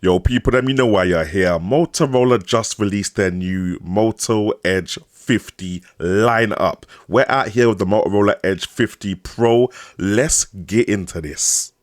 Yo, people, them, you know why you're here. Motorola just released their new Moto Edge 50 lineup. We're out here with the Motorola Edge 50 Pro. Let's get into this.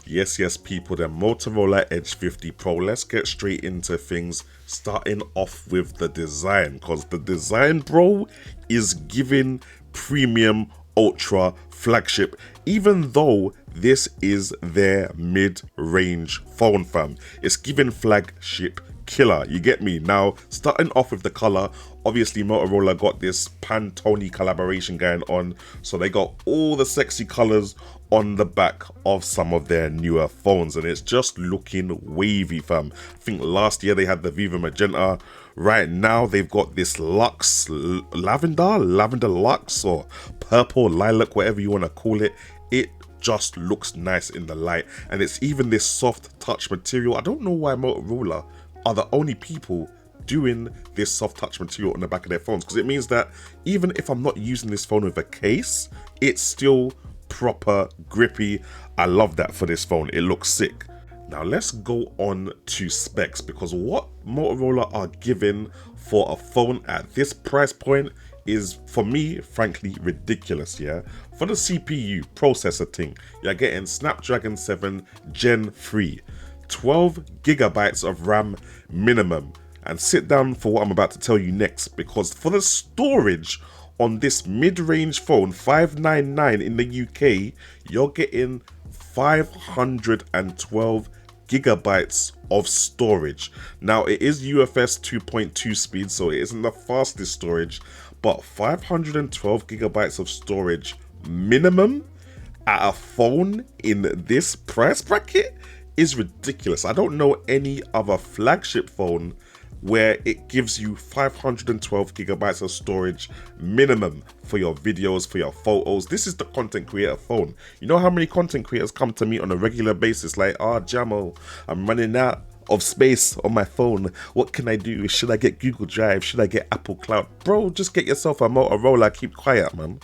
Yes, people, the Motorola Edge 50 Pro. Let's get straight into things, starting off with the design, because the design, bro, is giving premium ultra flagship, even though this is their mid-range phone, fam. It's giving flagship killer, you get me? Now, starting off with the color, obviously Motorola got this Pantone collaboration going on, so they got all the sexy colors on the back of some of their newer phones, and it's just looking wavy, fam. I think last year they had the Viva Magenta. Right now they've got this Lux lavender Lux, or purple lilac, whatever you want to call it. It just looks nice in the light, and it's even this soft touch material. I don't know why Motorola are the only people doing this soft touch material on the back of their phones, because it means that even if I'm not using this phone with a case, it's still proper grippy. I love that for this phone. It looks sick. Now let's go on to specs, because what Motorola are giving for a phone at this price point is, for me, frankly ridiculous. Yeah, for the CPU processor thing, you're getting Snapdragon 7 Gen 3, 12 gigabytes of RAM minimum. And sit down for what I'm about to tell you next, because for the storage on this mid-range phone, $599 in the UK, you're getting 512 gigabytes of storage. Now, it is UFS 2.2 speed, so it isn't the fastest storage, but 512 gigabytes of storage minimum at a phone in this price bracket is ridiculous. I don't know any other flagship phone where it gives you 512 gigabytes of storage minimum for your videos, for your photos. This is the content creator phone. You know how many content creators come to me on a regular basis like, Jamo, I'm running out of space on my phone. What can I do? Should I get Google Drive? Should I get Apple Cloud? Bro, just get yourself a Motorola. Keep quiet, man.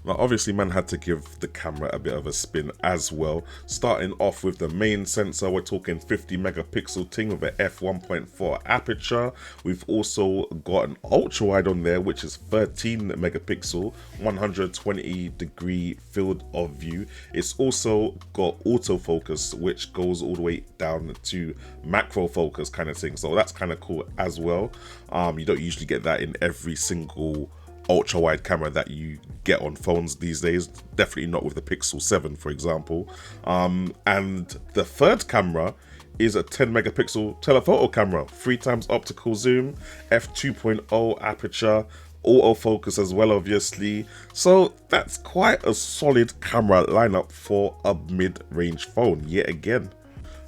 Now, obviously, man had to give the camera a bit of a spin as well. Starting off with the main sensor, we're talking 50 megapixel thing with an f1.4 aperture. We've also got an ultra wide on there, which is 13 megapixel, 120-degree field of view. It's also got autofocus, which goes all the way down to macro focus kind of thing. So that's kind of cool as well. You don't usually get that in every single ultra wide camera that you get on phones these days, definitely not with the Pixel 7, for example. And the third camera is a 10 megapixel telephoto camera, 3 times optical zoom, f2.0 aperture, autofocus as well, obviously. So that's quite a solid camera lineup for a mid-range phone yet again.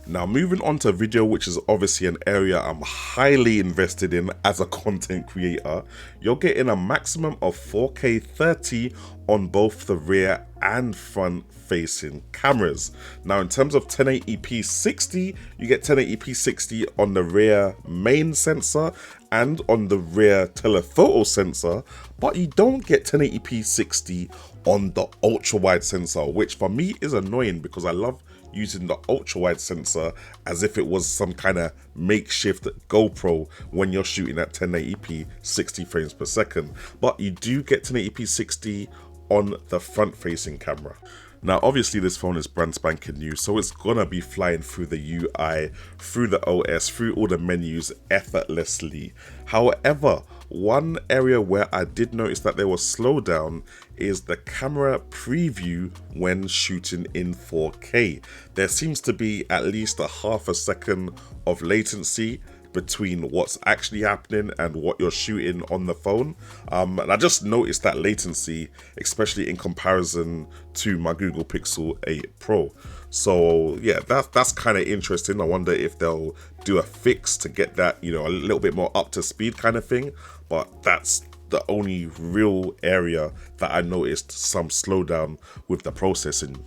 Now, moving on to video, which is obviously an area I'm highly invested in as a content creator, you're getting a maximum of 4K 30 on both the rear and front facing cameras. Now, in terms of 1080p 60, you get 1080p 60 on the rear main sensor and on the rear telephoto sensor, but you don't get 1080p 60 on the ultra wide sensor, which for me is annoying, because I love using the ultra wide sensor as if it was some kind of makeshift GoPro when you're shooting at 1080p 60 frames per second. But you do get 1080p 60 on the front facing camera. Now, obviously this phone is brand spanking new, so it's gonna be flying through the UI, through the OS, through all the menus effortlessly. However, one area where I did notice that there was slowdown is the camera preview when shooting in 4K. There seems to be at least a half a second of latency between what's actually happening and what you're shooting on the phone. And I just noticed that latency, especially in comparison to my Google Pixel 8 Pro. So yeah, that's kind of interesting. I wonder if they'll do a fix to get that, you know, a little bit more up to speed kind of thing. But that's the only real area that I noticed some slowdown with the processing.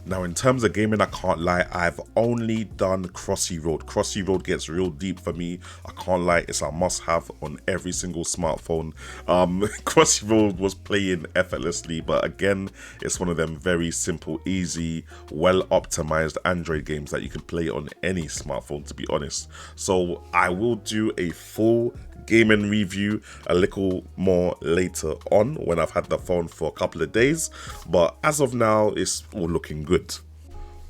Now, in terms of gaming, I can't lie, I've only done Crossy Road. Crossy Road gets real deep for me. I can't lie, it's a must-have on every single smartphone. Crossy Road was playing effortlessly, but again, it's one of them very simple, easy, well-optimized Android games that you can play on any smartphone, to be honest. So I will do a full gaming review a little more later on when I've had the phone for a couple of days, but as of now it's all looking good.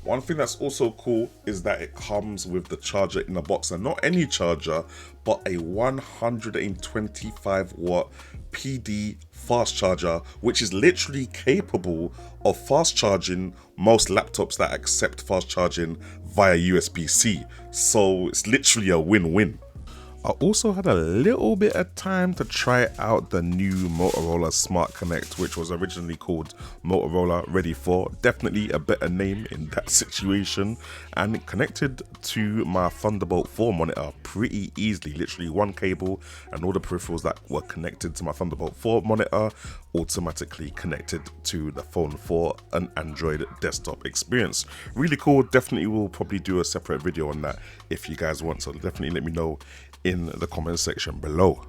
One thing that's also cool is that it comes with the charger in the box, and not any charger but a 125 watt PD fast charger, which is literally capable of fast charging most laptops that accept fast charging via USB-C, so it's literally a win-win. I also had a little bit of time to try out the new Motorola Smart Connect, which was originally called Motorola Ready 4. Definitely a better name in that situation, and it connected to my Thunderbolt 4 monitor pretty easily. Literally one cable and all the peripherals that were connected to my Thunderbolt 4 monitor automatically connected to the phone for an Android desktop experience. Really cool. Definitely will probably do a separate video on that if you guys want, so definitely let me know in the comment section below.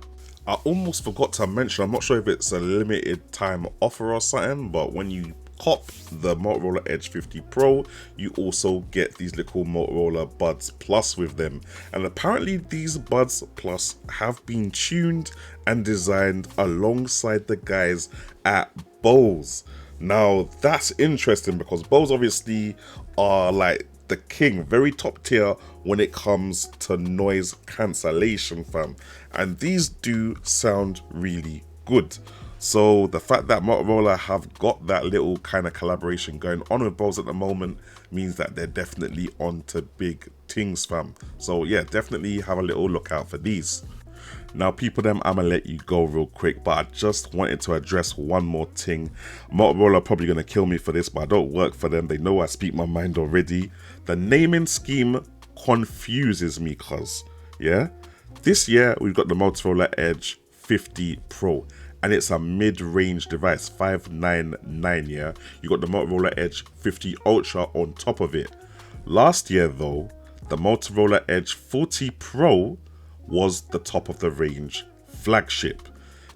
I almost forgot to mention, I'm not sure if it's a limited time offer or something, but when you cop the Motorola Edge 50 Pro, you also get these little Motorola Buds Plus with them, and apparently these Buds Plus have been tuned and designed alongside the guys at Bose. Now that's interesting because Bose obviously are like the king, very top tier when it comes to noise cancellation, fam, and these do sound really good. So the fact that Motorola have got that little kind of collaboration going on with Bose at the moment means that they're definitely on to big things, fam. So yeah, definitely have a little look out for these. Now people them, I'ma let you go real quick, but I just wanted to address one more thing. Motorola are probably gonna kill me for this, but I don't work for them. They know I speak my mind already. The naming scheme confuses me, cuz, yeah? This year we've got the Motorola Edge 50 Pro, and it's a mid-range device, 599, yeah? You got the Motorola Edge 50 Ultra on top of it. Last year though, the Motorola Edge 40 Pro was the top of the range flagship.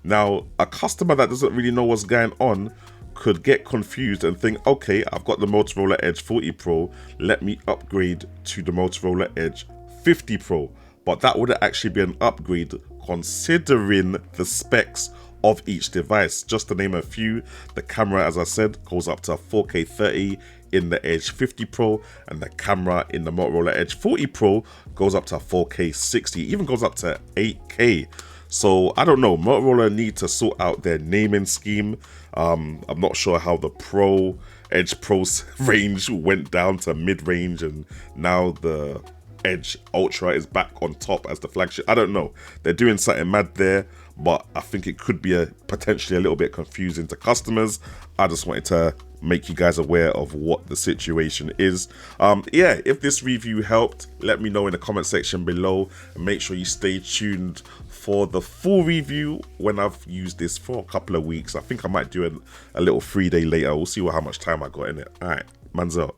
Now, a customer that doesn't really know what's going on could get confused and think, okay, I've got the Motorola Edge 40 Pro, let me upgrade to the Motorola Edge 50 Pro. But that would actually be an upgrade considering the specs of each device. Just to name a few, the camera, as I said, goes up to 4K 30 in the Edge 50 Pro, and the camera in the Motorola Edge 40 Pro goes up to 4K 60, even goes up to 8K. So I don't know, Motorola need to sort out their naming scheme. I'm not sure how the Edge Pro's range went down to mid-range, and now the Edge Ultra is back on top as the flagship. I don't know, they're doing something mad there, but I think it could be potentially a little bit confusing to customers. I just wanted to make you guys aware of what the situation is. Yeah, if this review helped, let me know in the comment section below, and make sure you stay tuned for the full review when I've used this for a couple of weeks. I think I might do a little 3-day later. We'll see how much time I got in it. All right, man's out.